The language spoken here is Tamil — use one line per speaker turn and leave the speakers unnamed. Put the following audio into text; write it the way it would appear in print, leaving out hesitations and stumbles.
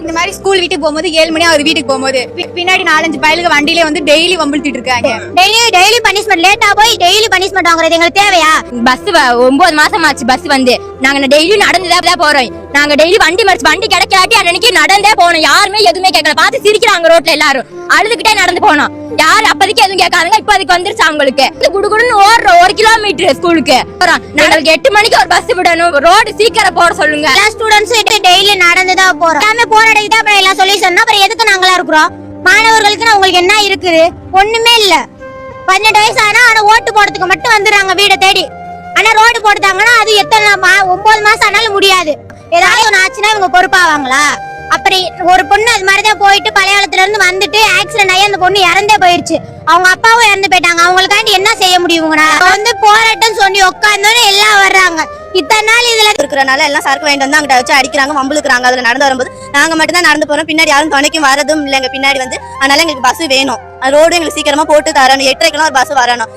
இந்த மாதிரி ஸ்கூல் வீட்டுக்கு போகும்போது 7 மணி அவர் வீட்டுக்கு போகும்போது பின்னாடி 4-5 பயலுக்கு வண்டியில வந்து டெய்லி வம்பிழுத்திட்டு இருக்காங்க.
டெய்லி பனிஷ்மெண்ட் லேட்டா போய் டெய்லி பனிஷ்மெண்ட் வாங்குறது எங்களுக்கு தேவையா?
பஸ் 9 மாசம் ஆச்சு பஸ் வந்து நாங்க டெய்லி நடந்துதான் போறோம். நாங்க டெய்லி வண்டி கிடைக்காட்டி அன்னைக்கு நடந்தே போனோம். யாருமே எதுவுமே கேட்கல. பார்த்து சிரிக்கிறாங்க ரோட்ல எல்லாரும். அழுதுகிட்டே நடந்து போனோம். யாரு அப்போதைக்கு எதுவும் கேட்காதுங்க. இப்ப அதுக்கு வந்துருச்சு அவங்களுக்கு. குடுகுடுன்னு ஓடுறோம் 1 கிலோமீட்டர் ஸ்கூலுக்கு. நாங்களுக்கு 8 மணிக்கு ஒரு பஸ் விடணும். ரோடு சீக்கிரம் போட சொல்லுங்க.
எல்லா ஸ்டூடெண்ட்ஸ் டெய்லி நடந்துதான் போறோம். எல்லாமே போன அடைக்கு தான் எல்லாம் சொல்யூஷன். அப்புறம் எதுக்கு நாங்களா இருக்கிறோம்? மாணவர்களுக்கு உங்களுக்கு என்ன இருக்குது? ஒண்ணுமே இல்ல. 18 வயசு ஆனா ஓட்டு போடுறதுக்கு மட்டும் வந்துடுறாங்க வீடை தேடி. ஆனா ரோடு போட்டுட்டாங்கன்னா அது எத்தனை 9 மாசம் ஆனாலும் முடியாது. ஏதாவது ஒண்ணு ஆச்சுன்னா இவங்க பொறுப்பாவாங்களா? அப்படி ஒரு பொண்ணு அது மாதிரிதான் போயிட்டு பழையாளத்துல இருந்து வந்துட்டு ஆக்சிடென்ட் ஆகி அந்த பொண்ணு இறந்தே போயிருச்சு. அவங்க அப்பாவும் இறந்து போயிட்டாங்க. அவங்களுக்காண்டி என்ன செய்ய முடியும்? வந்து போராட்டம் சொல்லி உட்கார்ந்தோன்னு எல்லாம் வர்றாங்க. இத்தனை நாள் இதுல
இருக்கிறனால எல்லாம் சரக்கு வாங்கிட்டு வந்து அங்கிட்ட வச்சு அடிக்கிறாங்க, வம்புலுக்குறாங்க. அதுல நடந்து வரும்போது நாங்க மட்டும் தான் நடந்து போறோம். பின்னாடி யாரும் துணைக்கும் வரதும் இல்லைங்க பின்னாடி வந்து. அதனால எங்களுக்கு பஸ் வேணும். ரோடு எங்களுக்கு சீக்கிரமா போட்டு தரணும். 8:30 ஒரு பஸ் வரணும்.